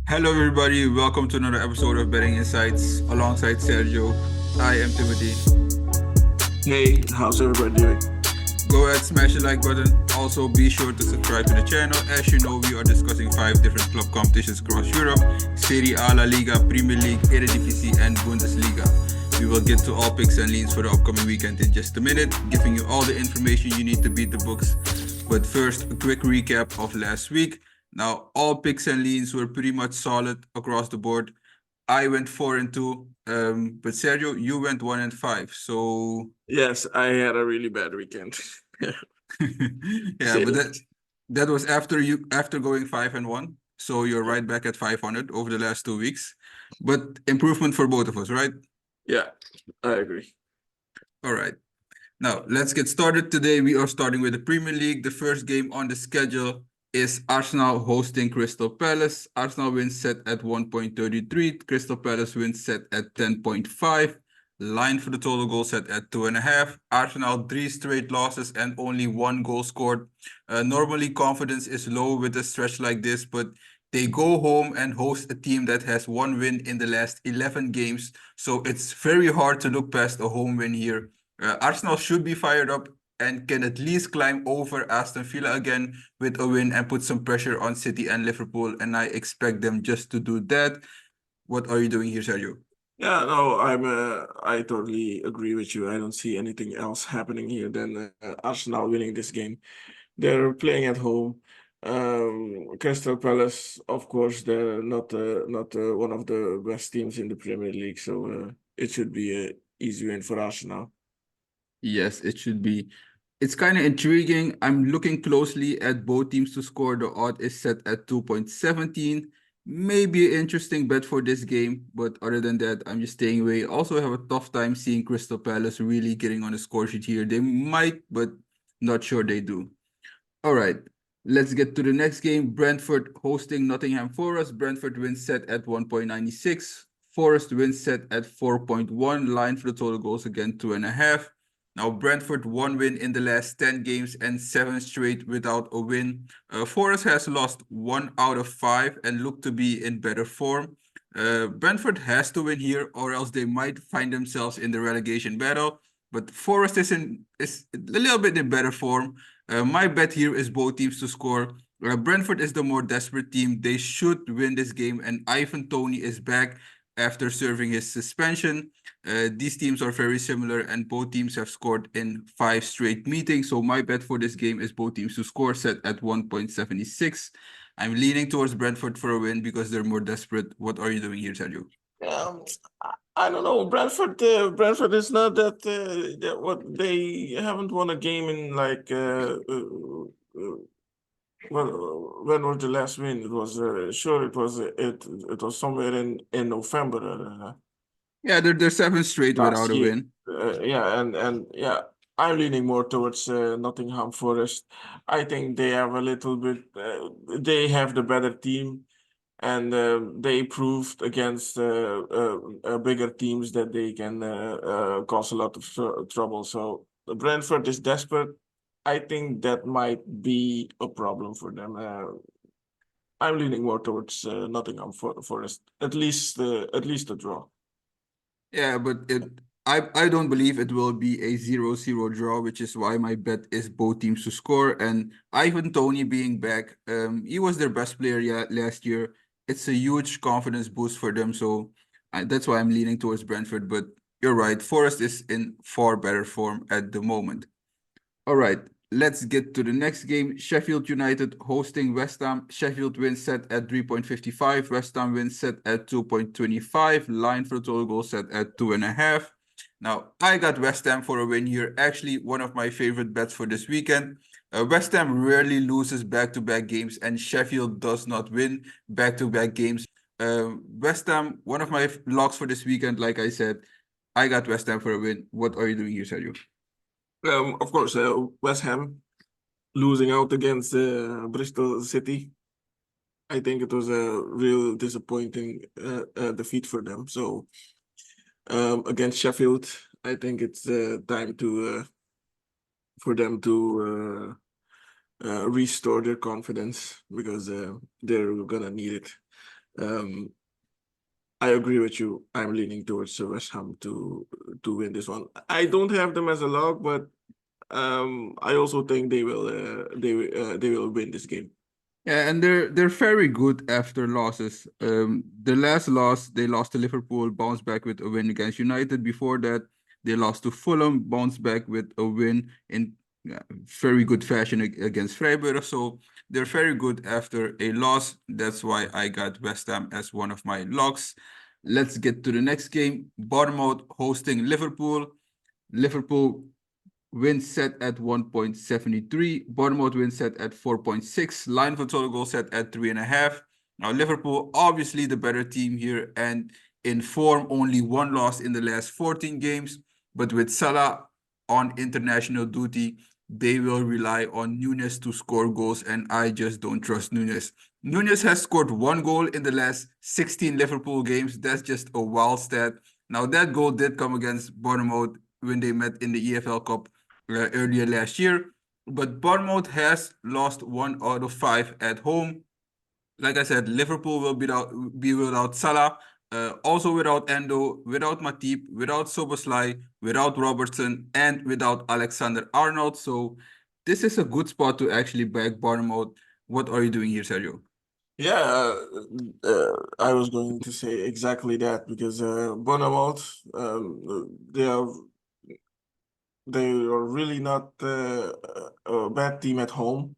Hello, everybody. Welcome to another episode of Betting Insights alongside Sergio. I am Timothy. Hey, how's everybody doing? Go ahead, smash the like button. Also, be sure to subscribe to the channel. As you know, we are discussing 5 different club competitions across Europe: Serie A, La Liga, Premier League, Eredivisie, and Bundesliga. We will get to all picks and leans for the upcoming weekend in just a minute, giving you all the information you need to beat the books. But first, a quick recap of last week. Now, all picks and leans were pretty much solid across the board. I went 4-2, but Sergio, you went 1-5. So Yes, I had a really bad weekend. To yeah, say but the that least. that was after going 5-1. So you're right back at 500 over the last 2 weeks. But improvement for both of us, right? Yeah, I agree. All right. Now, let's get started. Today, we are starting with the Premier League. The first game on the schedule is Arsenal hosting Crystal Palace. Arsenal wins set at 1.33. Crystal Palace wins set at 10.5. Line for the total goal set at 2.5. Arsenal, three straight losses and only one goal scored. Normally, confidence is low with a stretch like this, but they go home and host a team that has one win in the last 11 games. So it's very hard to look past a home win here. Arsenal should be fired up and can at least climb over Aston Villa again with a win and put some pressure on City and Liverpool. And I expect them just to do that. What are you doing here, Sergio? Yeah, no, I totally agree with you. I don't see anything else happening here than Arsenal winning this game. They're playing at home. Crystal Palace, of course, they're not one of the best teams in the Premier League, so it should be a easy win for Arsenal. Yes, it should be. It's kind of intriguing. I'm looking closely at both teams to score. The odd is set at 2.17. Maybe an interesting bet for this game, but other than that, I'm just staying away. Also, have a tough time seeing Crystal Palace really getting on the score sheet here. They might, but not sure they do. All right, let's get to the next game. Brentford hosting Nottingham Forest. Brentford wins set at 1.96. Forest wins set at 4.1. Line for the total goals again, 2.5. Now, Brentford one win in the last 10 games and seven straight without a win. Forest has lost 1 out of 5 and look to be in better form. Brentford has to win here, or else they might find themselves in the relegation battle. But Forest is a little bit in better form. My bet here is both teams to score. Brentford is the more desperate team. They should win this game, and Ivan Toney is back after serving his suspension. These teams are very similar, and both teams have scored in 5 straight meetings. So my bet for this game is both teams to score, set at 1.76. I'm leaning towards Brentford for a win because they're more desperate. What are you doing here, Sergio? Um, I don't know. Brentford is not what they haven't won a game in like when was the last win? It was sure it was somewhere in November Yeah, they're 7 straight last without a year. win. Yeah, and yeah, I'm leaning more towards Nottingham Forest. I think they have a little bit. They have the better team and they proved against bigger teams that they can cause a lot of trouble. So Brentford is desperate. I think that might be a problem for them. I'm leaning more towards Nottingham Forest, at least a draw. Yeah, but I don't believe it will be a 0-0 draw, which is why my bet is both teams to score. And Ivan Toney being back, he was their best player last year. It's a huge confidence boost for them. So that's why I'm leaning towards Brentford. But you're right, Forest is in far better form at the moment. All right, let's get to the next game. Sheffield United hosting West Ham. Sheffield wins set at 3.55. West Ham wins set at 2.25. Line for the total goal set at 2.5. Now, I got West Ham for a win here. Actually, one of my favorite bets for this weekend. West Ham rarely loses back-to-back games, and Sheffield does not win back-to-back games. West Ham, one of my locks for this weekend, like I said, I got West Ham for a win. What are you doing here, Sergio? Of course, West Ham losing out against Bristol City. I think it was a real disappointing defeat for them. So against Sheffield, I think it's time to for them to restore their confidence because they're gonna need it. Um, I agree with you. I'm leaning towards West Ham to win this one. I don't have them as a lock, but I also think they will win this game. Yeah, and they're very good after losses. The last loss they lost to Liverpool, bounced back with a win against United. Before that, they lost to Fulham, bounced back with a win in very good fashion against Freiburg. So they're very good after a loss. That's why I got West Ham as one of my locks. Let's get to the next game. Bournemouth hosting Liverpool. Liverpool win set at 1.73. Bournemouth win set at 4.6. Line for total goal set at 3.5. Now, Liverpool, obviously the better team here, and in form, only one loss in the last 14 games. But with Salah on international duty, they will rely on Nunes to score goals, and I just don't trust Nunes. Nunes has scored one goal in the last 16 Liverpool games. That's just a wild stat. Now, that goal did come against Bournemouth when they met in the EFL Cup earlier last year. But Bournemouth has lost 1 out of 5 at home. Like I said, Liverpool will be without Salah, also without Endo, without Matip, without Soboslai, without Robertson, and without Alexander Arnold. So this is a good spot to actually back Bournemouth. What are you doing here, Sergio? Yeah, I was going to say exactly that because Bournemouth, they are really not a bad team at home,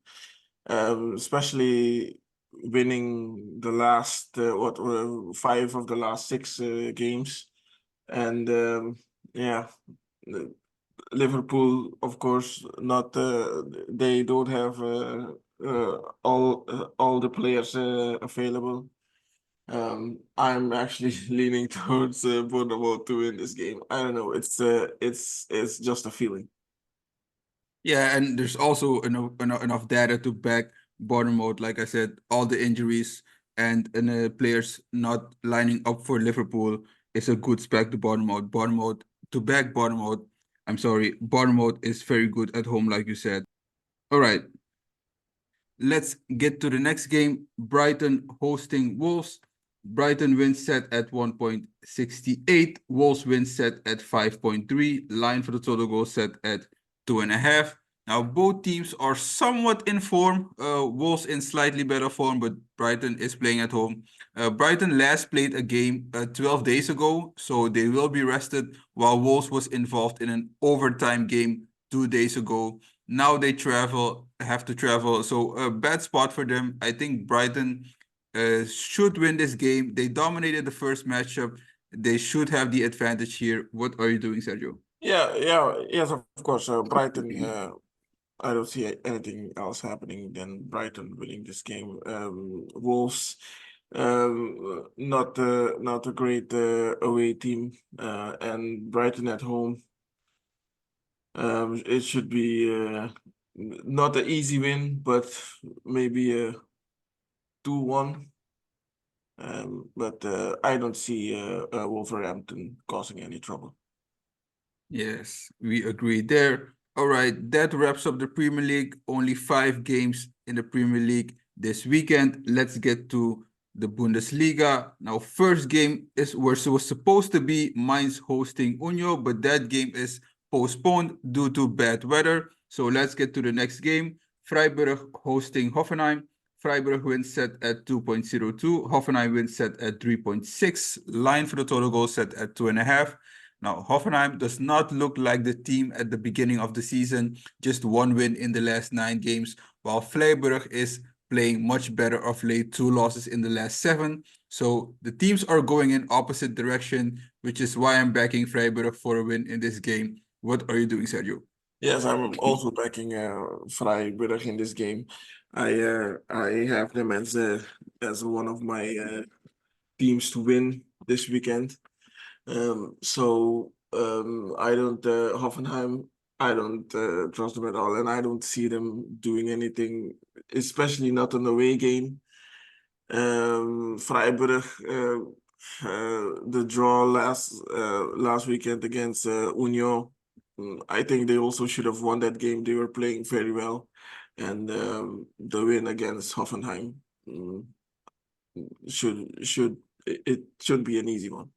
especially winning the last five of the last six games, and yeah, the- Liverpool, of course, not they don't have all the players available. I'm actually leaning towards Bournemouth to win this game. I don't know. It's just a feeling. Yeah, and there's also enough data to back Bournemouth. Like I said, all the injuries and players not lining up for Liverpool is a good spec to Bournemouth. Bournemouth to back Bournemouth. I'm sorry, Bournemouth is very good at home, like you said. All right, let's get to the next game. Brighton hosting Wolves. Brighton wins set at 1.68. Wolves win set at 5.3. Line for the total goal set at 2.5. Now, both teams are somewhat in form. Wolves in slightly better form, but Brighton is playing at home. Brighton last played a game 12 days ago, so they will be rested, while Wolves was involved in an overtime game 2 days ago. Now they have to travel. So a bad spot for them. I think Brighton should win this game. They dominated the first matchup. They should have the advantage here. What are you doing, Sergio? Yes, of course. Brighton. I don't see anything else happening than Brighton winning this game. Wolves, not a great away team, and Brighton at home. It should be not an easy win, but maybe a 2-1. But I don't see Wolverhampton causing any trouble. Yes, we agree there. All right, that wraps up the Premier League. Only 5 games in the Premier League this weekend. Let's get to the Bundesliga. Now, first game was supposed to be Mainz hosting Union, but that game is postponed due to bad weather. So let's get to the next game. Freiburg hosting Hoffenheim. Freiburg wins set at 2.02. Hoffenheim wins set at 3.6. Line for the total goal set at 2.5. Now, Hoffenheim does not look like the team at the beginning of the season, just one win in the last 9 games, while Freiburg is playing much better of late, 2 losses in the last 7. So the teams are going in opposite direction, which is why I'm backing Freiburg for a win in this game. What are you doing, Sergio? Yes, I'm also backing Freiburg in this game. I have them as one of my teams to win this weekend. I don't Hoffenheim. I don't trust them at all, and I don't see them doing anything, especially not an away game. Freiburg, the draw last weekend against Union. I think they also should have won that game. They were playing very well, and the win against Hoffenheim. it should be an easy one.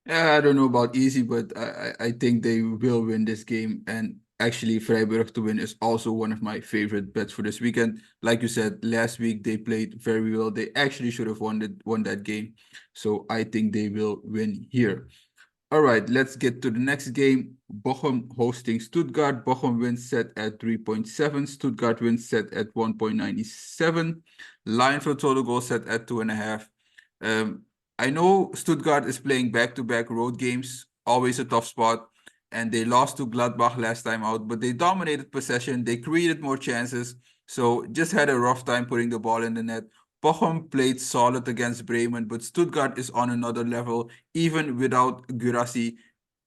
Yeah, I don't know about easy, but I think they will win this game. And actually, Freiburg to win is also one of my favorite bets for this weekend. Like you said, last week they played very well. They actually should have won that game. So I think they will win here. All right, let's get to the next game. Bochum hosting Stuttgart. Bochum wins set at 3.7. Stuttgart wins set at 1.97. Line for total goal set at 2.5. Um, I know Stuttgart is playing back-to-back road games, always a tough spot, and they lost to Gladbach last time out, but they dominated possession. They created more chances, so just had a rough time putting the ball in the net. Bochum played solid against Bremen, but Stuttgart is on another level. Even without Gurasi,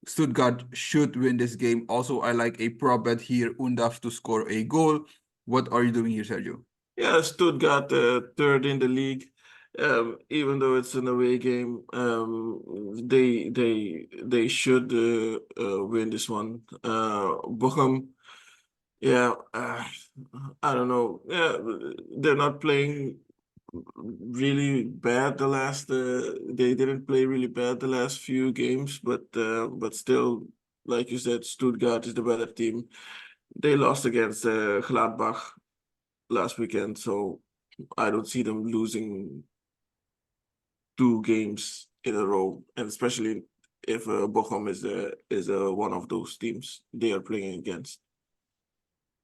Stuttgart should win this game. Also, I like a prop bet here, Undav to score a goal. What are you doing here, Sergio? Yeah, Stuttgart third in the league. Even though it's an away game, they should win this one. Bochum, yeah, I don't know. Yeah, they're not playing really bad the last. They didn't play really bad the last few games, but still, like you said, Stuttgart is the better team. They lost against Gladbach last weekend, so I don't see them losing two games in a row, and especially if Bochum is one of those teams they are playing against.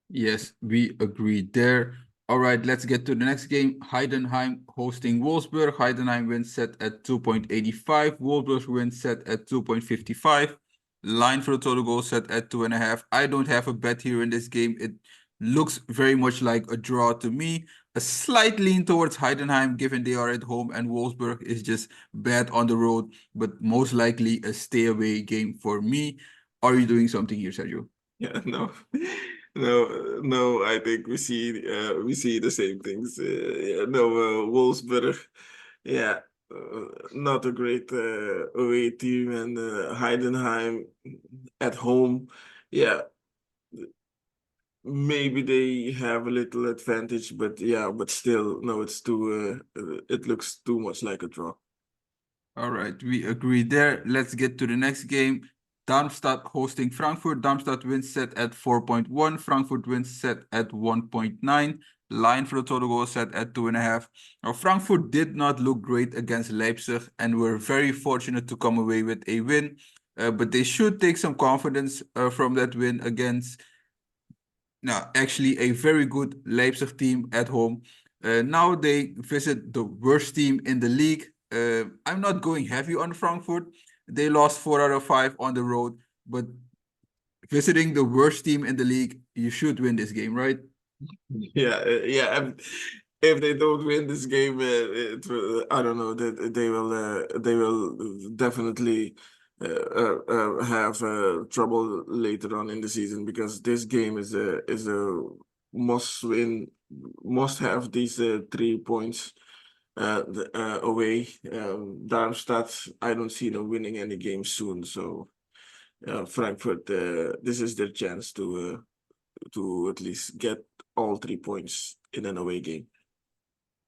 Yes, we agree there. All right, let's get to the next game. Heidenheim hosting Wolfsburg. Heidenheim wins set at 2.85. Wolfsburg wins set at 2.55. Line for the total goal set at 2.5. I don't have a bet here in this game. It looks very much like a draw to me. A slight lean towards Heidenheim, given they are at home, and Wolfsburg is just bad on the road, but most likely a stay away game for me. Are you doing something here, Sergio? Yeah, no, no. I think we see the same things. Yeah, no, Wolfsburg, yeah, not a great away team, and Heidenheim at home, yeah, maybe they have a little advantage, but yeah, but still, no, it's too. It looks too much like a draw. All right, we agree there. Let's get to the next game. Darmstadt hosting Frankfurt. Darmstadt wins set at 4.1. Frankfurt wins set at 1.9. Line for the total goal set at 2.5. Now, Frankfurt did not look great against Leipzig and were very fortunate to come away with a win. But they should take some confidence from that win against now, actually, a very good Leipzig team at home. Now they visit the worst team in the league. I'm not going heavy on Frankfurt. They lost 4 out of 5 on the road, but visiting the worst team in the league, you should win this game, right? Yeah, yeah. And if they don't win this game, I don't know that they will definitely have trouble later on in the season because this game is a must win, must have these 3 points away. Darmstadt, I don't see them winning any game soon. So Frankfurt, this is their chance to at least get all 3 points in an away game.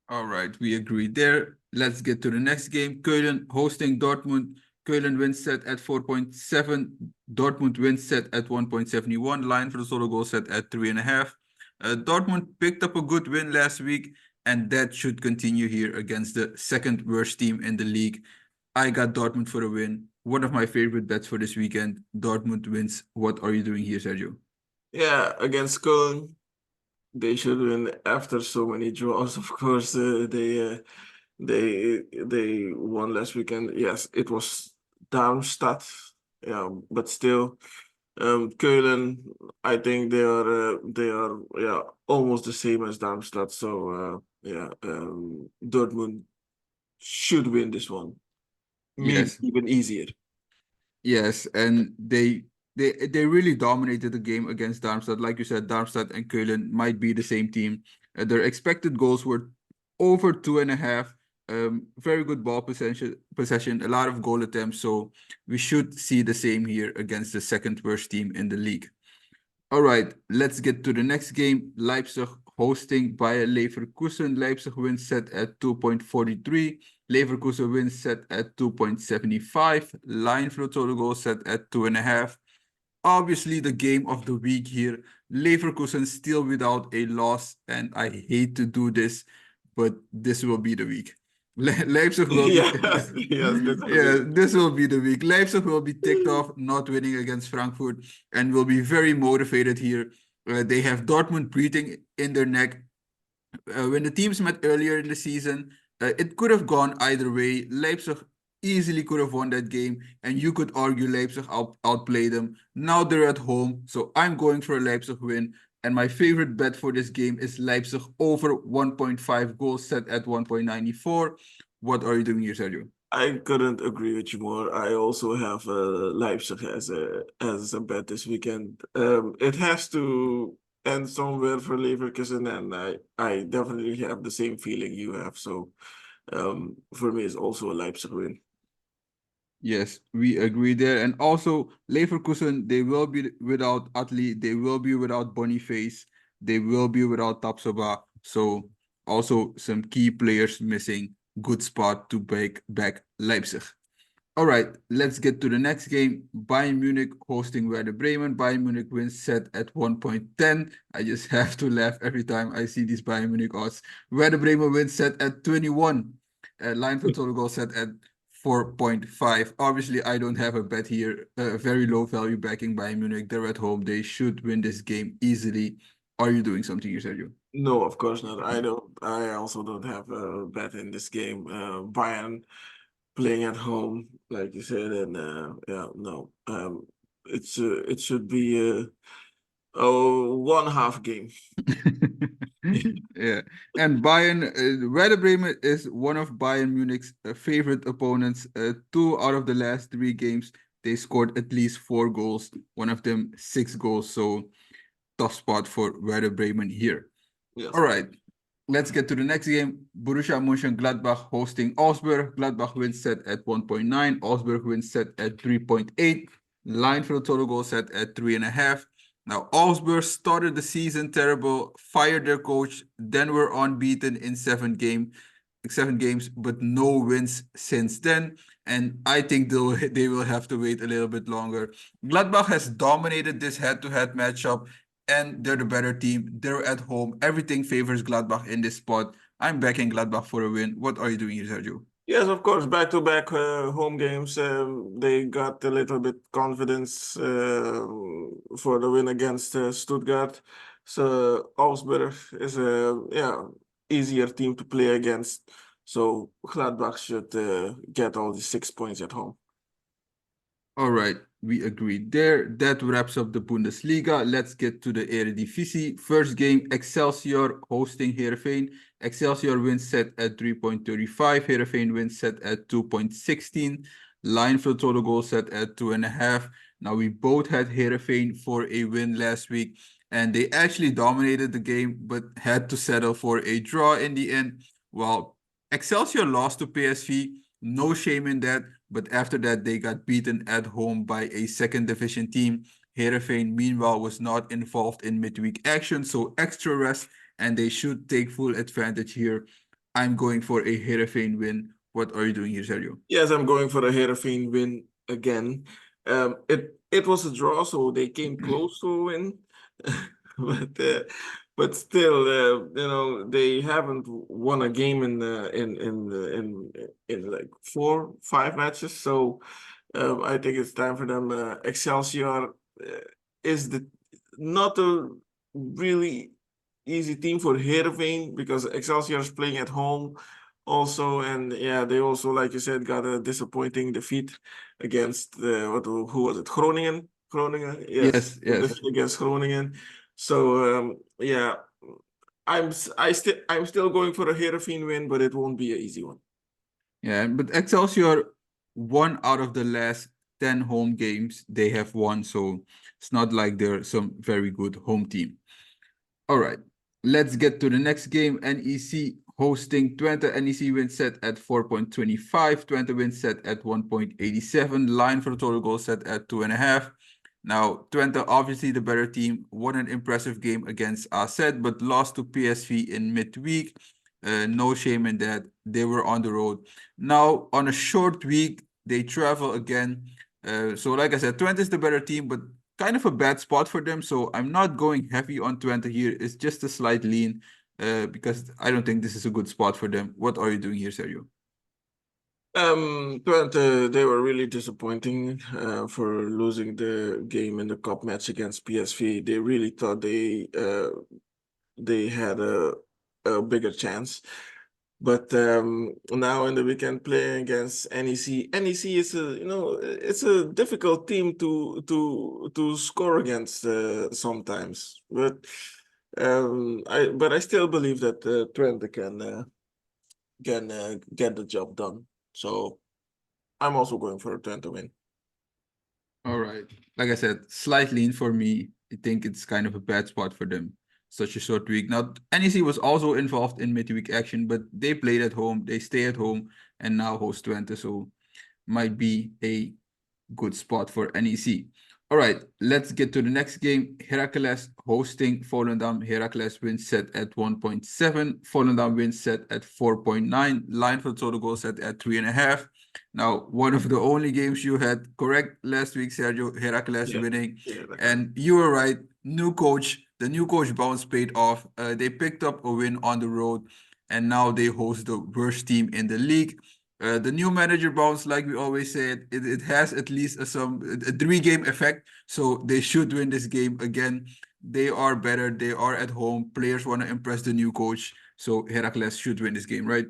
All right, we agree there. Let's get to the next game. Keulen hosting Dortmund. Keulen wins set at 4.7. Dortmund wins set at 1.71. Line for the solo goal set at 3.5. Dortmund picked up a good win last week, and that should continue here against the second worst team in the league. I got Dortmund for a win. One of my favorite bets for this weekend. Dortmund wins. What are you doing here, Sergio? Yeah, against Köln, they should win after so many draws. Of course, they won last weekend. Yes, it was Darmstadt. Yeah, but still, Keulen, I think they are yeah almost the same as Darmstadt. So yeah, Dortmund should win this one. Maybe Yes. even easier. Yes, and they really dominated the game against Darmstadt. Like you said, Darmstadt and Keulen might be the same team. Their expected goals were over 2.5. Very good ball possession, a lot of goal attempts. So we should see the same here against the second worst team in the league. All right, let's get to the next game. Leipzig hosting Bayer Leverkusen. Leipzig wins set at 2.43. Leverkusen wins set at 2.75. Line for the total goal set at 2.5. Obviously, the game of the week here. Leverkusen still without a loss, and I hate to do this, but this will be the week. Leipzig will be Yes, yes, this will be yeah, the this will be the week. Leipzig will be ticked off not winning against Frankfurt and will be very motivated here. They have Dortmund breathing in their neck. When the teams met earlier in the season, it could have gone either way. Leipzig easily could have won that game, and you could argue Leipzig outplayed them. Now they're at home, so I'm going for a Leipzig win. And my favorite bet for this game is Leipzig over 1.5 goals set at 1.94. What are you doing here, Sergio? I couldn't agree with you more. I also have Leipzig as a bet this weekend. It has to end somewhere for Leverkusen, and I definitely have the same feeling you have. So for me, it's also a Leipzig win. Yes, we agree there. And also, Leverkusen, they will be without Atli, they will be without Boniface, they will be without Tapsoba. So, also some key players missing. Good spot to back Leipzig. All right, let's get to the next game. Bayern Munich hosting Werder Bremen. Bayern Munich wins set at 1.10. I just have to laugh every time I see these Bayern Munich odds. Werder Bremen wins set at 21. Line for total goal set at 4.5. Obviously, I don't have a bet here. Very low value backing Bayern Munich. They're at home. They should win this game easily. Are you doing something here, Sergio? No, of course not. I don't. I also don't have a bet in this game. Bayern playing at home, like you said, and yeah, no. It should be a one half game. Yeah, and Bayern, Werder Bremen is one of Bayern Munich's favorite opponents. 2 out of the last 3 games, they scored at least 4 goals. One of them 6 goals. So tough spot for Werder Bremen here. Yes. All right, let's get to the next game. Borussia Mönchengladbach hosting Augsburg. Gladbach wins set at 1.9. Augsburg wins set at 3.8. Line for the total goal set at 3.5. Now, Augsburg started the season terrible, fired their coach, then were unbeaten in 7 games, but no wins since then. And I think they will have to wait a little bit longer. Gladbach has dominated this head-to-head matchup, and they're the better team. They're at home. Everything favors Gladbach in this spot. I'm backing Gladbach for a win. What are you doing here, Sergio? Yes, of course. Back-to-back home games. They got a little bit confidence for the win against Stuttgart. So Augsburg is a easier team to play against. So Gladbach should get all the 6 points at home. All right, we agree there. That wraps up the Bundesliga. Let's get to the Eredivisie. First game, Excelsior hosting Heerenveen. Excelsior wins set at 3.35. Heerenveen wins set at 2.16. Line for total goal set at 2.5. Now, we both had Heerenveen for a win last week, and they actually dominated the game, but had to settle for a draw in the end. Well, Excelsior lost to PSV. No shame in that. But after that, they got beaten at home by a second division team. Heerenveen, meanwhile, was not involved in midweek action, so extra rest, and they should take full advantage here. I'm going for a Heerenveen win. What are you doing here, Sergio? Yes, I'm going for a Heerenveen win again. It was a draw, so they came close to a win, but still, they haven't won a game in like 4, 5 matches. So I think it's time for them. Excelsior is the not a really easy team for Heerenveen because Excelsior is playing at home also, and yeah, they also, like you said, got a disappointing defeat against who was it? Groningen, yes, Yes, the yes. defeat against Groningen. So yeah, I'm still going for a Heerenveen win, but it won't be an easy one. Yeah, but Excelsior, 1 out of the last 10 home games they have won, so it's not like they're some very good home team. All right, let's get to the next game. NEC hosting Twente. NEC wins set at 4.25. Twente wins set at 1.87. Line for the total goal set at 2.5. Now, Twente, obviously the better team, won an impressive game against AZ, but lost to PSV in midweek. No shame in that. They were on the road. Now, on a short week, they travel again. So, like I said, Twente is the better team, but kind of a bad spot for them. So, I'm not going heavy on Twente here. It's just a slight lean because I don't think this is a good spot for them. What are you doing here, Sergio? Twente, they were really disappointing for losing the game in the cup match against PSV. They really thought they had a bigger chance. But now in the weekend playing against NEC, NEC is it's a difficult team to score against sometimes. But I still believe that Twente can get the job done. So I'm also going for a Twente win. All right. Like I said, slight lean for me. I think it's kind of a bad spot for them. Such a short week. Now, NEC was also involved in midweek action, but they played at home, they stay at home, and now host Twente, so might be a good spot for NEC. All right, let's get to the next game. Heracles hosting Volendam. Heracles wins set at 1.7. Volendam wins set at 4.9. Line for total goal set at 3.5. Now, one of the only games you had correct last week, Sergio, Heracles Yeah, winning. yeah, And you were right. New coach, the new coach bounce paid off. They picked up a win on the road, and now they host the worst team in the league. The new manager bounce, like we always said, it has at least a 3-game effect. So they should win this game again. They are better. They are at home. Players want to impress the new coach. So Heracles should win this game, right?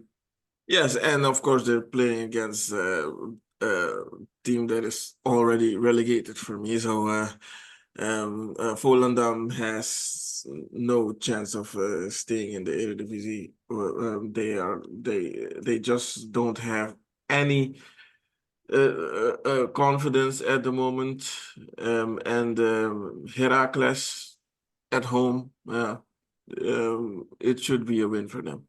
yes, and of course they're playing against a team that is already relegated for me. So Volendam has no chance of staying in the Eredivisie. They just don't have any confidence at the moment. And Heracles at home, it should be a win for them.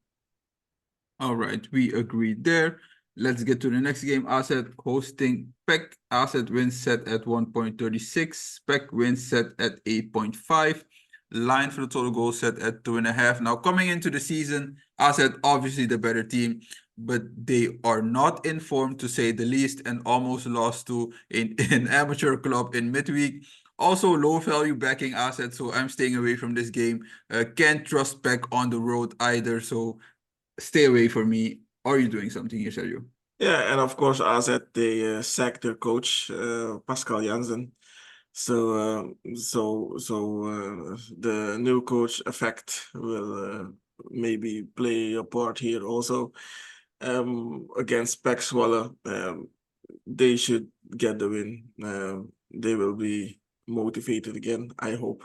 All right, we agreed there. Let's get to the next game. Asset hosting PEC. Asset wins set at 1.36. PEC wins set at 8.5. Line for the total goal set at 2.5. Now, coming into the season, Asset obviously the better team, but they are not informed to say the least and almost lost to an amateur club in midweek. Also, low value backing Asset, so I'm staying away from this game. Can't trust PEC on the road either, so stay away from me. Are you doing something here, Sergio? Yeah, and of course, AZ they sacked their coach Pascal Jansen. So the new coach effect will maybe play a part here also. Against Pek Zwolle, they should get the win. They will be motivated again, I hope.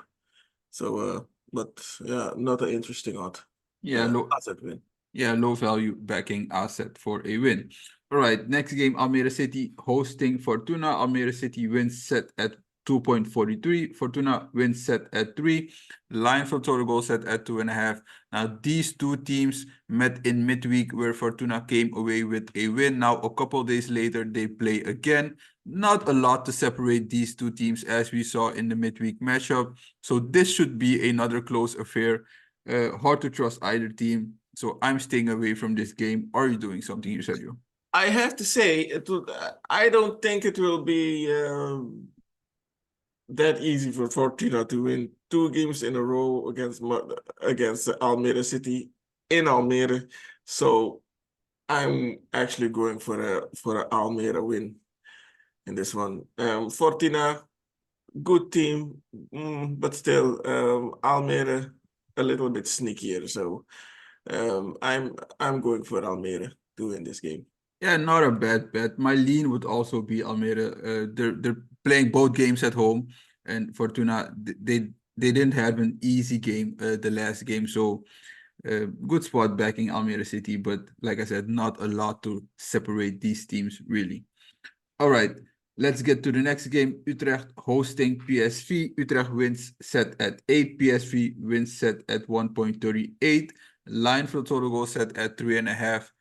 So, but yeah, not an interesting odd. Yeah, low, AZ win. yeah, low value backing asset for a win. All right, next game, Almere City hosting Fortuna. Almere City wins set at 2.43. Fortuna wins set at 3. Line for total goal set at 2.5. Now, these two teams met in midweek where Fortuna came away with a win. Now, a couple days later, they play again. Not a lot to separate these two teams as we saw in the midweek matchup. So this should be another close affair. Hard to trust either team. So I'm staying away from this game. Are you doing something here, Sergio? I have to say, I don't think it will be that easy for Fortuna to win 2 games in a row against Almere City in Almere. So I'm actually going for a Almere win in this one. Fortuna, good team, but still Almere a little bit sneakier. So I'm going for Almere to win this game. Yeah, not a bad bet. My lean would also be Almere. They're playing both games at home, and Fortuna they didn't have an easy game the last game, so good spot backing Almere City. But like I said, not a lot to separate these teams really. All right, let's get to the next game. Utrecht hosting PSV. Utrecht wins set at 8. PSV wins set at 1.38. Line for total goal set at 3.5.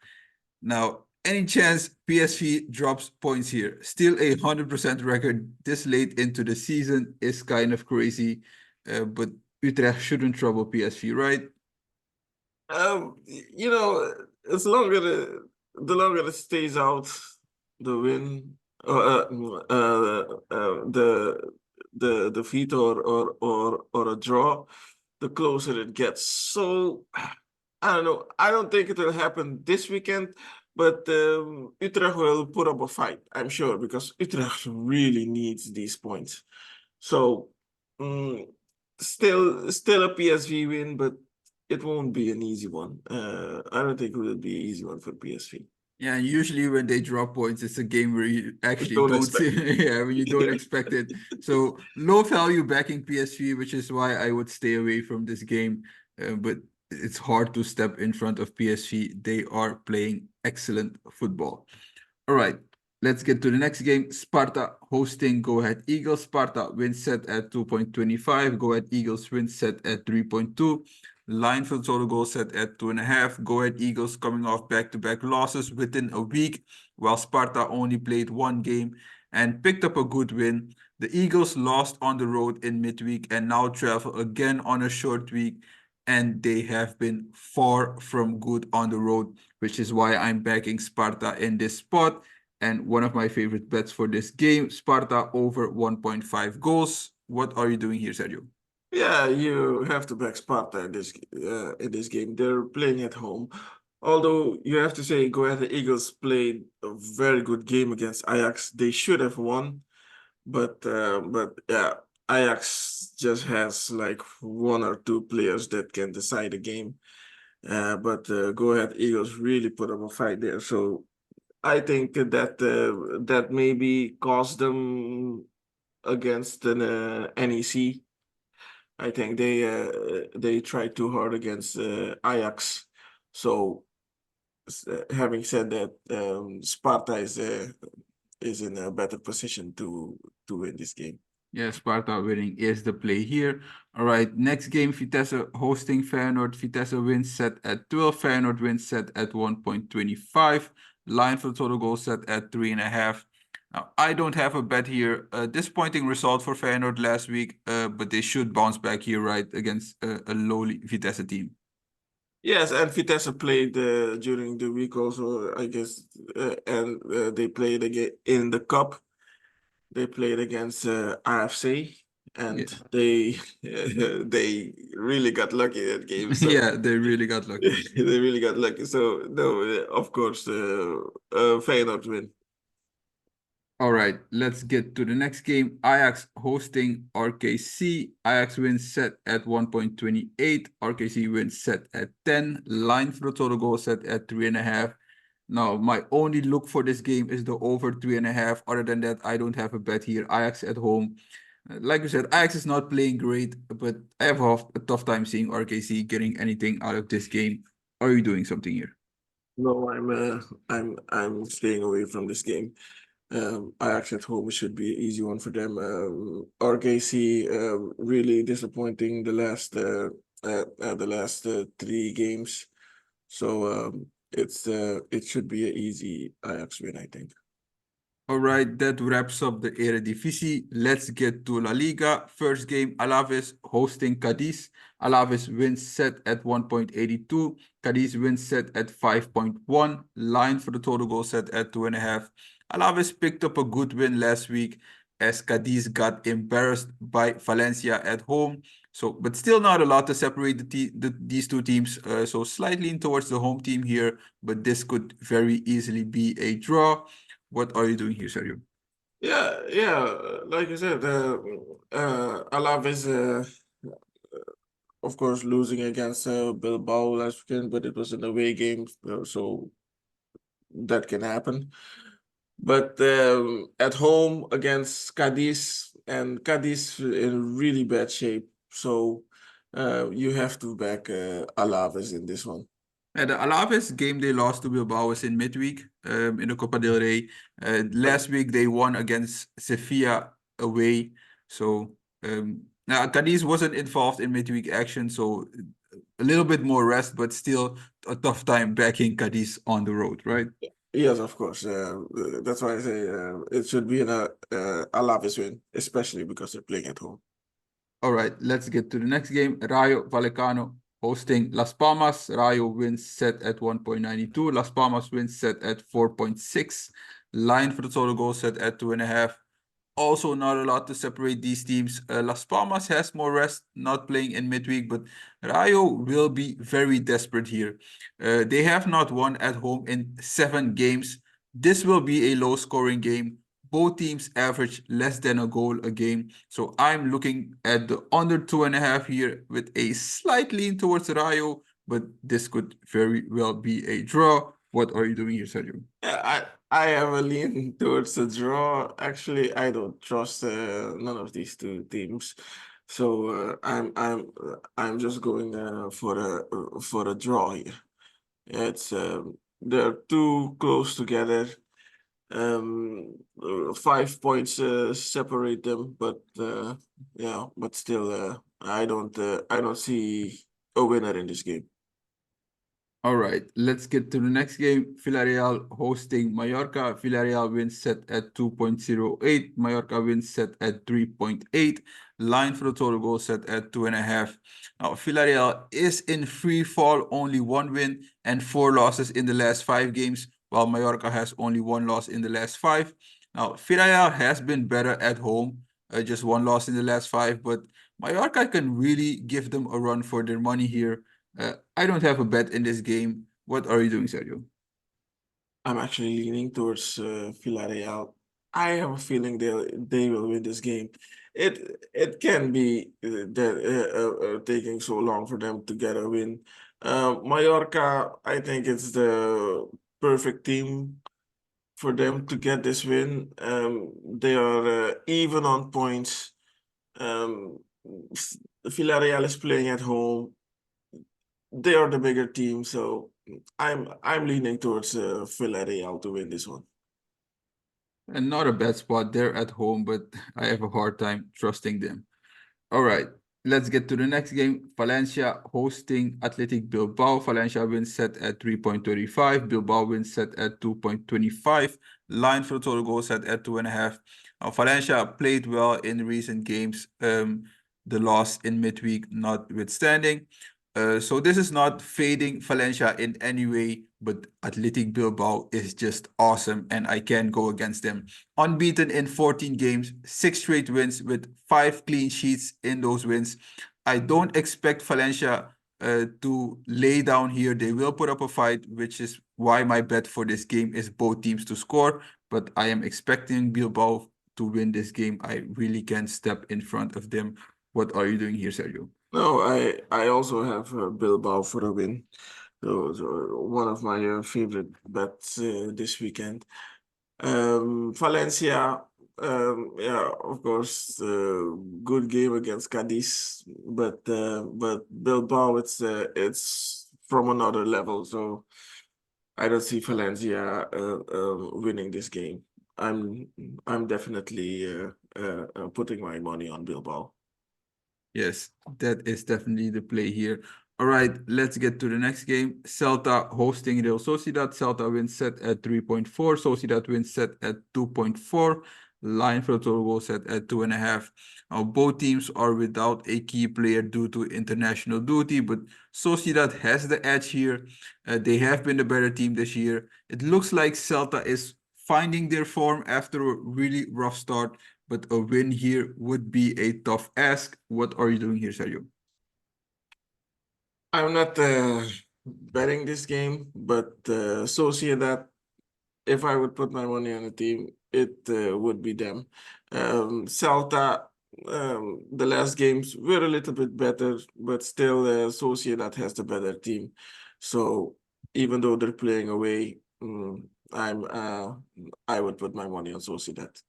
Now, Any chance PSV drops points here? Still a 100% record this late into the season is kind of crazy, but Utrecht shouldn't trouble PSV, right? You know, as longer the longer it stays out, the win, the defeat or a draw, the closer it gets. So I don't know. I don't think it will happen this weekend, but Utrecht will put up a fight, I'm sure, because Utrecht really needs these points. So mm, still a PSV win, but it won't be an easy one. I don't think it will be an easy one for PSV. Yeah, and usually when they drop points, it's a game where you actually Don't don't see, expect. yeah, when you don't expect it. So low value backing PSV, which is why I would stay away from this game. But it's hard to step in front of PSV. They are playing excellent football. All right, let's get to the next game. Sparta hosting Go Ahead Eagles. Sparta wins set at 2.25. Go Ahead Eagles win set at 3.2. Line for total goal set at 2.5. Go Ahead Eagles coming off back-to-back losses within a week, while Sparta only played one game and picked up a good win. The Eagles lost on the road in midweek and now travel again on a short week, and they have been far from good on the road, which is why I'm backing Sparta in this spot. And one of my favorite bets for this game, Sparta over 1.5 goals. What are you doing here, Sergio? Yeah, you have to back Sparta in this game. They're playing at home. Although you have to say, Go Ahead Eagles played a very good game against Ajax. They should have won, but yeah, Ajax just has like one or two players that can decide a game. But Go Ahead Eagles really put up a fight there. So I think that maybe cost them against an NEC. I think they tried too hard against Ajax. So having said that, Sparta is in a better position to win this game. Yeah, Sparta winning is the play here. All right, next game, Vitesse hosting Feyenoord. Vitesse wins set at 12. Feyenoord wins set at 1.25. Line for total goal set at 3.5. Now, I don't have a bet here. Disappointing result for Feyenoord last week, but they should bounce back here, right, against a lowly Vitesse team. Yes, and Vitesse played during the week also, I guess, and they played again in the cup. They played against AFC, Yeah, and they they really got lucky that game. So yeah, they really got lucky. they really got lucky. So no, of course, Feyenoord win. All right, let's get to the next game. Ajax hosting RKC. Ajax wins set at 1.28. RKC wins set at 10. Line for the total goal set at 3.5. Now, my only look for this game is the over 3.5. Other than that, I don't have a bet here. Ajax at home. Like you said, Ajax is not playing great, but I have a tough time seeing RKC getting anything out of this game. Are you doing something here? No, I'm staying away from this game. Ajax at home should be an easy one for them. RKC really disappointing the last three games. So it should be an easy Ajax win, I think. All right, that wraps up the Eredivisie. Let's get to La Liga. First game, Alaves hosting Cadiz. Alaves wins set at 1.82. Cadiz wins set at 5.1. Line for the total goal set at 2.5. Alaves picked up a good win last week as Cadiz got embarrassed by Valencia at home. So, but still not a lot to separate these two teams. So slightly in towards the home team here, but this could very easily be a draw. What are you doing here, Sergio? Yeah. Like I said, Alaves, of course, losing against Bilbao last weekend, but it was an away game, so that can happen. But at home against Cadiz, and Cadiz in really bad shape, so you have to back Alaves in this one. The Alaves game they lost to Bilbao was in midweek in the Copa del Rey. But Last week they won against Sevilla away. So now Cadiz wasn't involved in midweek action, so a little bit more rest, but still a tough time backing Cadiz on the road, right? Yes, of course. That's why I say it should be a Lavis win, especially because they're playing at home. All right, let's get to the next game. Rayo Vallecano hosting Las Palmas. Rayo wins set at 1.92. Las Palmas wins set at 4.6. Line for the total goal set at 2.5. Also, not a lot to separate these teams. Las Palmas has more rest, not playing in midweek, but Rayo will be very desperate here. They have not won at home in 7 games. This will be a low-scoring game. Both teams average less than a goal a game. So I'm looking at the under 2.5 here with a slight lean towards Rayo, but this could very well be a draw. What are you doing here, Sergio? Yeah, I have a lean towards a draw. Actually, I don't trust none of these two teams, so I'm just going for a draw here. It's they're too close together. 5 points separate them, but yeah, but still, I don't see a winner in this game. All right, let's get to the next game. Villarreal hosting Mallorca. Villarreal wins set at 2.08. Mallorca wins set at 3.8. Line for the total goal set at 2.5. Now, Villarreal is in free fall, only 1 win and 4 losses in the last 5 games, while Mallorca has only 1 loss in the last 5. Now, Villarreal has been better at home, just 1 loss in the last 5, but Mallorca can really give them a run for their money here. I don't have a bet in this game. What are you doing, Sergio? I'm actually leaning towards Villarreal. I have a feeling they will win this game. It can be that taking so long for them to get a win. Mallorca, I think it's the perfect team for them to get this win. They are even on points. Um, Villarreal is playing at home. They are the bigger team, so I'm leaning towards Villarreal to win this one. And not a bad spot. They're at home, but I have a hard time trusting them. All right, let's get to the next game. Valencia hosting Athletic Bilbao. Valencia wins set at 3.35. Bilbao wins set at 2.25. Line for the total goal set at 2.5. Valencia played well in recent games. The loss in midweek notwithstanding. So this is not fading Valencia in any way, but Athletic Bilbao is just awesome, and I can't go against them. Unbeaten in 14 games, 6 straight wins with 5 clean sheets in those wins. I don't expect Valencia to lay down here. They will put up a fight, which is why my bet for this game is both teams to score. But I am expecting Bilbao to win this game. I really can't step in front of them. What are you doing here, Sergio? No, I also have Bilbao for a win. So one of my favorite bets this weekend. Valencia, yeah, of course, good game against Cadiz, but Bilbao, it's from another level. So I don't see Valencia winning this game. I'm I'm definitely putting my money on Bilbao. Yes, that is definitely the play here. All right, let's get to the next game. Celta hosting Real Sociedad. Celta wins set at 3.4. Sociedad wins set at 2.4. Line for the total goal set at 2.5. Now, both teams are without a key player due to international duty, but Sociedad has the edge here. They have been the better team this year. It looks like Celta is finding their form after a really rough start, but a win here would be a tough ask. What are you doing here, Sergio? I'm not betting this game, but Sociedad, if I would put my money on a team, it would be them. Celta, the last games were a little bit better, but still, Sociedad has the better team. So even though they're playing away, I would put my money on Sociedad.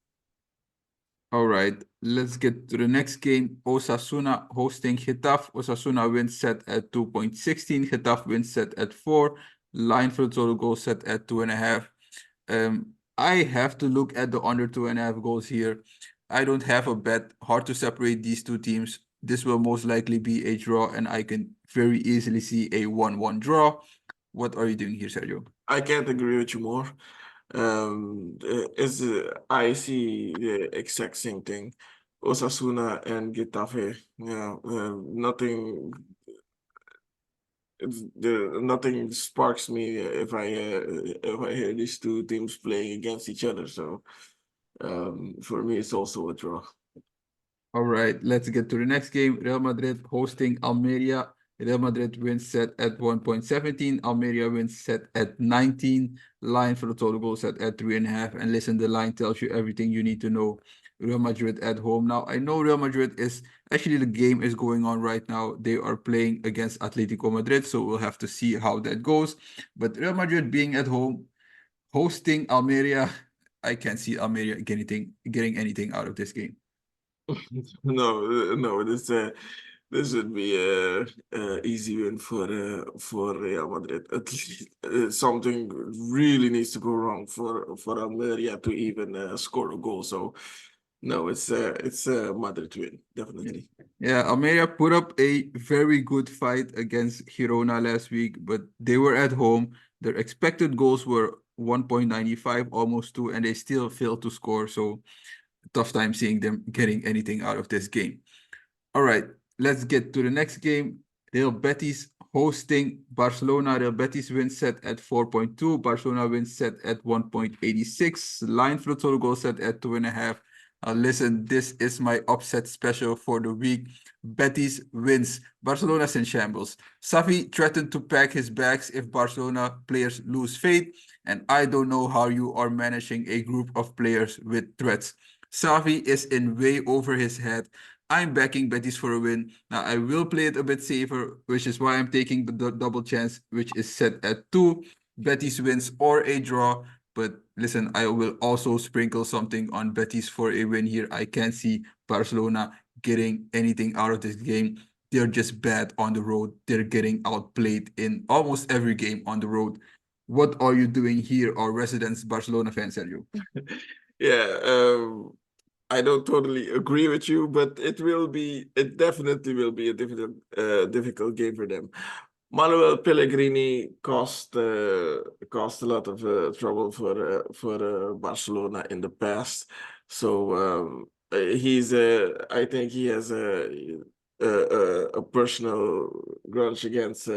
All right, let's get to the next game. Osasuna hosting Getafe. Osasuna wins set at 2.16. Getafe wins set at 4. Line for the total goal set at 2.5. I have to look at the under 2.5 goals here. I don't have a bet. Hard to separate these two teams. This will most likely be a draw, and I can very easily see a 1-1 draw. What are you doing here, Sergio? I can't agree with you more. Is I see the exact same thing. Osasuna and Getafe. Yeah, nothing. Nothing sparks me if I hear these two teams playing against each other. So for me, it's also a draw. All right, let's get to the next game. Real Madrid hosting Almeria. Real Madrid wins set at 1.17. Almeria wins set at 19. Line for the total goal set at 3.5. And listen, the line tells you everything you need to know. Real Madrid at home. Now, I know Real Madrid is actually the game is going on right now. They are playing against Atletico Madrid, so we'll have to see how that goes. But Real Madrid being at home, hosting Almeria, I can't see Almeria getting anything out of this game. No, no, this would be a easy win for Real Madrid. At least something really needs to go wrong for Almeria to even score a goal. So no, it's a Madrid win, definitely. Yeah, Almeria put up a very good fight against Girona last week, but they were at home. Their expected goals were 1.95, almost 2, and they still failed to score. So tough time seeing them getting anything out of this game. All right, let's get to the next game. Real Betis hosting Barcelona. Real Betis wins set at 4.2. Barcelona wins set at 1.86. Line for the total goal set at 2.5. Listen, this is my upset special for the week. Betis wins. Barcelona's in shambles. Safi threatened to pack his bags if Barcelona players lose faith, and I don't know how you are managing a group of players with threats. Safi is in way over his head. I'm backing Betis for a win. Now, I will play it a bit safer, which is why I'm taking the double chance, which is set at 2. Betis wins or a draw. But listen, I will also sprinkle something on Betis for a win here. I can't see Barcelona getting anything out of this game. They're just bad on the road. They're getting outplayed in almost every game on the road. What are you doing here, our residents Barcelona fans, Sergio? Yeah, I don't totally agree with you, but it definitely will be a difficult game for them. Manuel Pellegrini cost a lot of trouble for Barcelona in the past. So I think he has a personal grudge against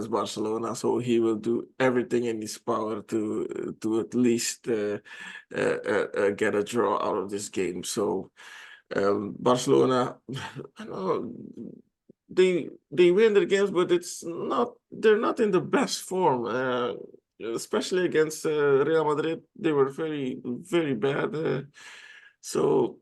Barcelona. So he will do everything in his power to at least get a draw out of this game. So Barcelona, I don't know, they win their games, but they're not in the best form. Especially against Real Madrid, they were very bad. So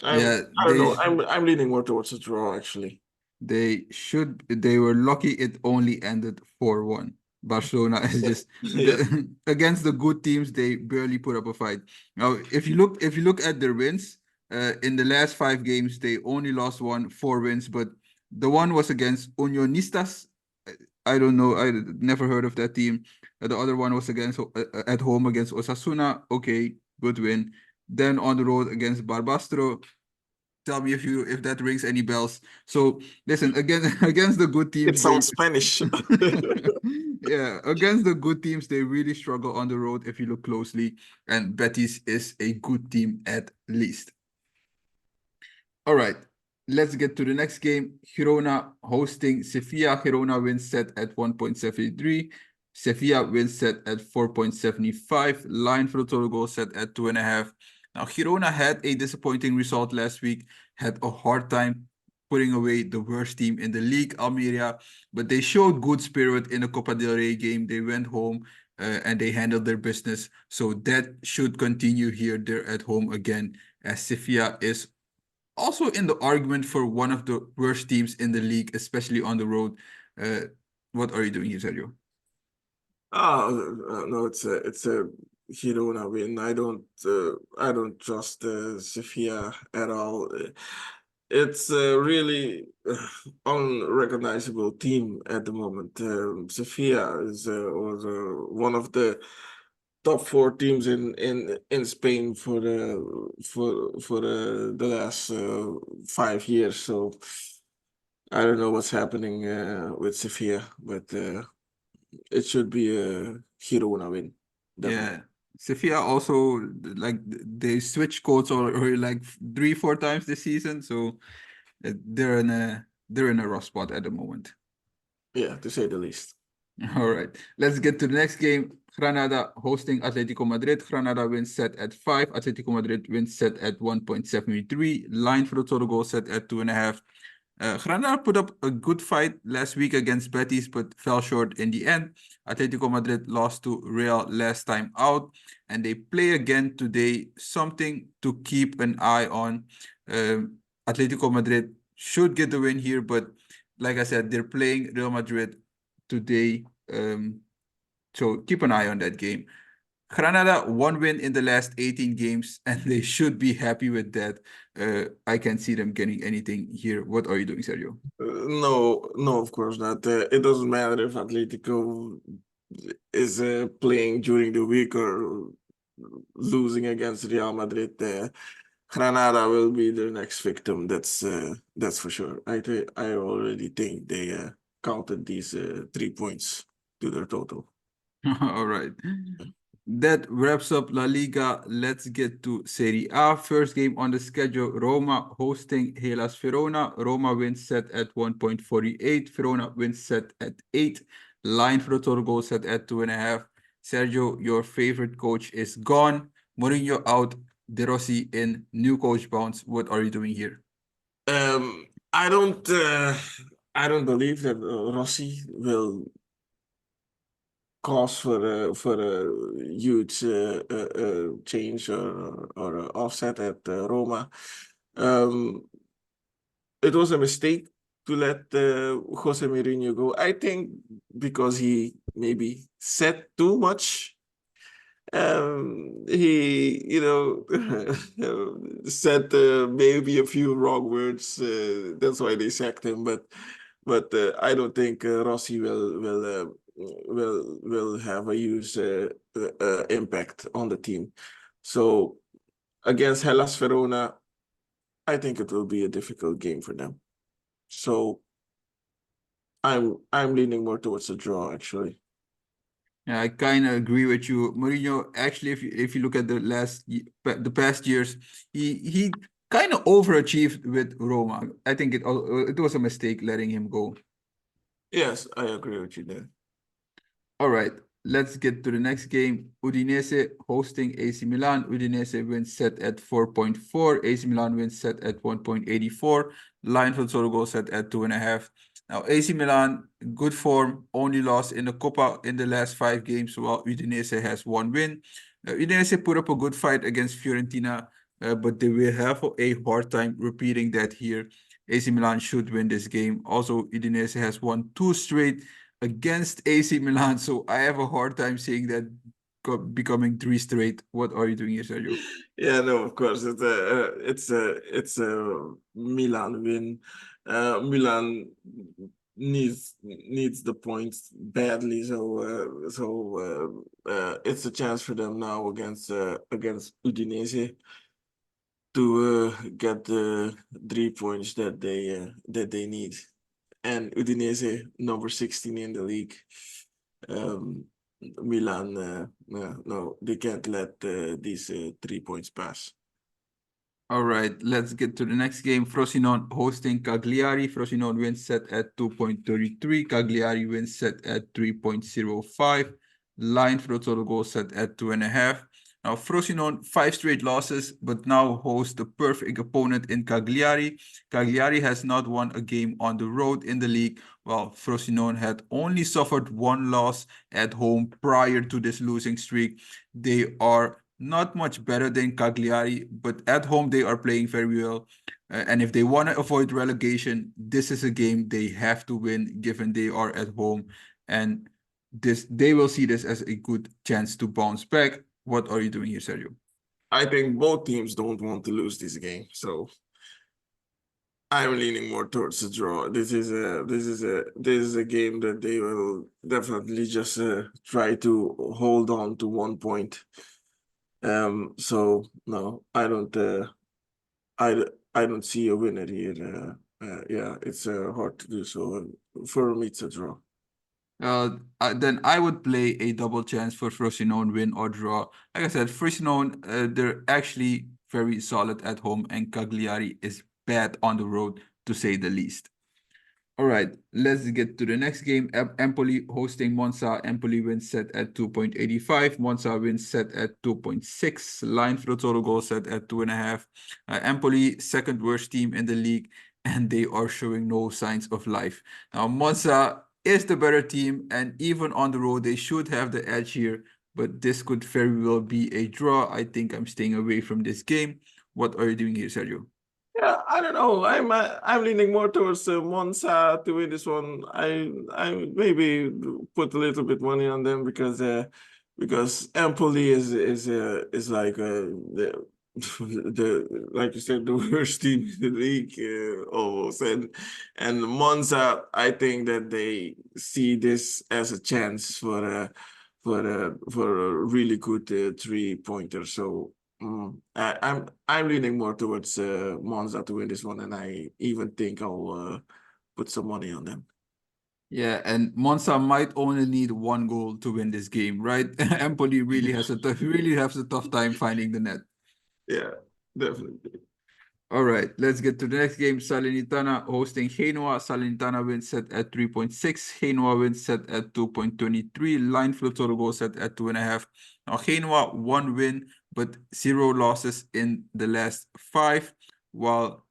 Yeah, I don't know. I'm leaning more towards a draw actually. they were lucky it only ended 4-1. Barcelona is just Yeah. against the good teams, they barely put up a fight. Now, if you look at their wins, in the last 5 games, they only lost 4 wins, but the one was against Unionistas. I don't know, I never heard of that team. The other one was against at home against Osasuna. Okay, good win. Then on the road against Barbastro. Tell me if that rings any bells. So listen, again against the good It teams, they sounds Spanish. yeah, against the good teams, they really struggle on the road if you look closely. And Betis is a good team at least. All right, let's get to the next game. Girona hosting Sevilla. Girona wins set at 1.73. Sevilla wins set at 4.75. Line for the total goal set at 2.5. Now, Girona had a disappointing result last week, had a hard time putting away the worst team in the league, Almeria, but they showed good spirit in the Copa del Rey game. They went home and they handled their business. So that should continue here. They're at home again, as Sevilla is also in the argument for one of the worst teams in the league, especially on the road. Uh, what are you doing here, Sergio? No, it's a Girona win. I don't trust Sofia at all. It's a really unrecognizable team at the moment. Sofia was one of the top four teams in Spain for the last 5 years. So I don't know what's happening with Sofia, but it should be Girona win. Definitely. Yeah. Sevilla also like they switch codes or like 3, 4 times this season, so they're in a rough spot at the moment. Yeah, to say the least. All right, let's get to the next game. Granada hosting Atletico Madrid. Granada wins set at 5. Atletico Madrid wins set at 1.73. Line for the total goal set at 2.5. Granada put up a good fight last week against Betis, but fell short in the end. Atletico Madrid lost to Real last time out, and they play again today. Something to keep an eye on. Atletico Madrid should get the win here, but like I said, they're playing Real Madrid today. So keep an eye on that game. Granada, one win in the last 18 games, and they should be happy with that. I can't see them getting anything here. What are you doing, Sergio? No, no, of course not. It doesn't matter if Atletico is playing during the week or losing against Real Madrid. Granada will be the next victim. That's for sure. I already think they counted these 3 points to their total. All right. That wraps up La Liga. Let's get to Serie A. First game on the schedule, Roma hosting Hellas Verona. Roma wins set at 1.48. Verona wins set at 8. Line for the total goal set at 2.5. Sergio, your favorite coach is gone. Mourinho out. De Rossi in. New coach bounce. What are you doing here? Um, I don't uh, I don't believe that Rossi will cause for a huge change or offset at Roma. Um, it was a mistake to let Jose Mourinho go. I think because he maybe said too much. He, said maybe a few wrong words. That's why they sacked him. But I don't think Rossi will have a huge impact on the team. So against Hellas Verona, I think it will be a difficult game for them. So I'm leaning more towards a draw actually. Yeah, I kind of agree with you. Mourinho, actually, if you look at the past years, he kind of overachieved with Roma. I think it was a mistake letting him go. Yes, I agree with you there. All right, let's get to the next game. Udinese hosting AC Milan. Udinese wins set at 4.4. AC Milan wins set at 1.84. Line for total goal set at 2.5. Now, AC Milan, good form, only lost in the Coppa in the last 5 games, while Udinese has one win. Udinese put up a good fight against Fiorentina, but they will have a hard time repeating that here. AC Milan should win this game. Also, Udinese has won 2 straight against AC Milan. So I have a hard time seeing that becoming 3 straight. What are you doing here, Sergio? Yeah, no, of course it's a Milan win. Milan needs the points badly, so it's a chance for them now against Udinese to get the 3 points that they need. And Udinese number 16 in the league. Um, Milan, no, they can't let these 3 points pass. All right, let's get to the next game. Frosinone hosting Cagliari. Frosinone wins set at 2.33. Cagliari wins set at 3.05. Line for the total goal set at 2.5. Now, Frosinone, 5 straight losses, but now hosts the perfect opponent in Cagliari. Cagliari has not won a game on the road in the league, while Frosinone had only suffered one loss at home prior to this losing streak. They are not much better than Cagliari, but at home they are playing very well. And if they want to avoid relegation, this is a game they have to win, given they are at home. And they will see this as a good chance to bounce back. What are you doing here, Sergio? I think both teams don't want to lose this game, so I'm leaning more towards a draw. This is a game that they will definitely just try to hold on to 1 point. So no, I don't see a winner here. Yeah, it's hard to do so. For me, it's a draw. Then I would play a double chance for Frosinone win or draw. Like I said, Frosinone, they're actually very solid at home, and Cagliari is bad on the road, to say the least. All right, let's get to the next game. Empoli hosting Monza. Empoli wins set at 2.85. Monza wins set at 2.6. Line for the total goal set at 2.5. Empoli, second worst team in the league, and they are showing no signs of life. Now, Monza is the better team, and even on the road, they should have the edge here, but this could very well be a draw. I think I'm staying away from this game. What are you doing here, Sergio? Yeah, I don't know. I'm leaning more towards Monza to win this one. I maybe put a little bit money on them because Empoli is like the like you said, the worst team in the league almost, and Monza, I think that they see this as a chance for a really good 3-pointer. So. I'm leaning more towards Monza to win this one, and I even think I'll put some money on them. Yeah, and Monza might only need one goal to win this game, right? Empoli really has a tough time finding the net. Yeah, definitely. All right, let's get to the next game. Salernitana hosting Genoa. Salernitana wins set at 3.6. Genoa wins set at 2.23. Line for the total goal set at 2.5. Now, Genoa, one win, but 0 losses in the last 5, while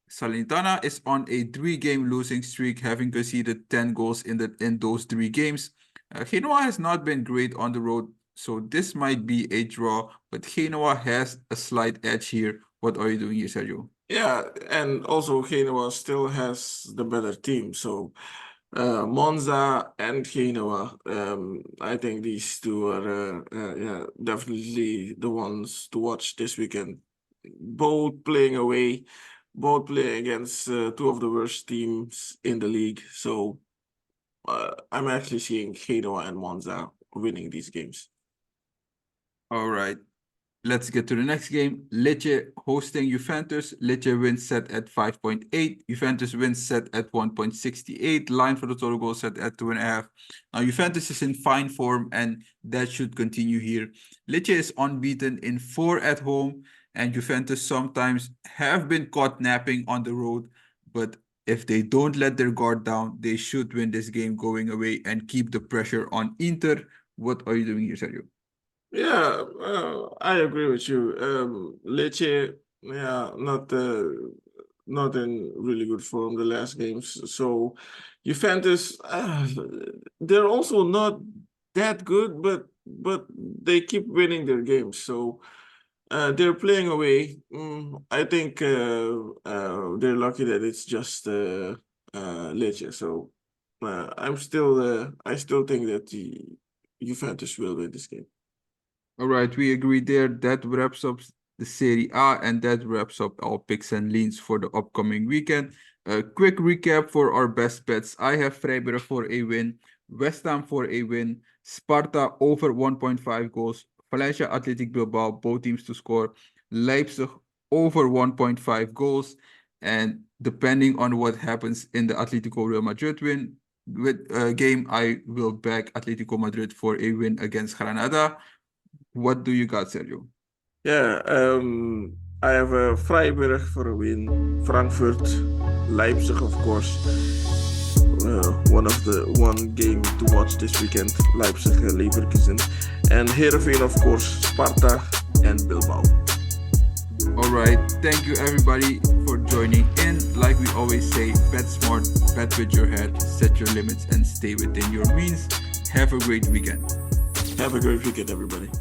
Salernitana is on a 3-game losing streak, having conceded 10 goals in those 3 games. Genoa has not been great on the road, so this might be a draw, but Genoa has a slight edge here. What are you doing here, Sergio? Yeah, and also Genoa still has the better team. So Monza and Genoa, I think these two are yeah, definitely the ones to watch this weekend. Both playing away, both playing against two of the worst teams in the league. So I'm actually seeing Genoa and Monza winning these games. All right. Let's get to the next game. Lecce hosting Juventus. Lecce wins set at 5.8. Juventus wins set at 1.68. Line for the total goal set at 2.5. Now, Juventus is in fine form, and that should continue here. Lecce is unbeaten in 4 at home, and Juventus sometimes have been caught napping on the road. But if they don't let their guard down, they should win this game going away and keep the pressure on Inter. What are you doing here, Sergio? Yeah, I agree with you. Lecce, yeah, not in really good form the last games. So Juventus, they're also not that good, but they keep winning their games. So they're playing away. I think they're lucky that it's just Lecce. So I still think that the Juventus will win this game. All right, we agree there. That wraps up the Serie A, and that wraps up our picks and leans for the upcoming weekend. A quick recap for our best bets. I have Freiburg for a win, West Ham for a win, Sparta over 1.5 goals, Valencia Athletic Bilbao, both teams to score, Leipzig over 1.5 goals, and depending on what happens in the Atletico Real Madrid game, I will back Atletico Madrid for a win against Granada. What do you got, Sergio? Yeah, I have Freiburg for a win, Frankfurt, Leipzig, of course. One game to watch this weekend, Leipzig and Leverkusen, and Heerenveen, of course, Sparta and Bilbao. All right, thank you everybody for joining in. Like we always say, bet smart, bet with your head, set your limits, and stay within your means. Have a great weekend. Have a great weekend, everybody.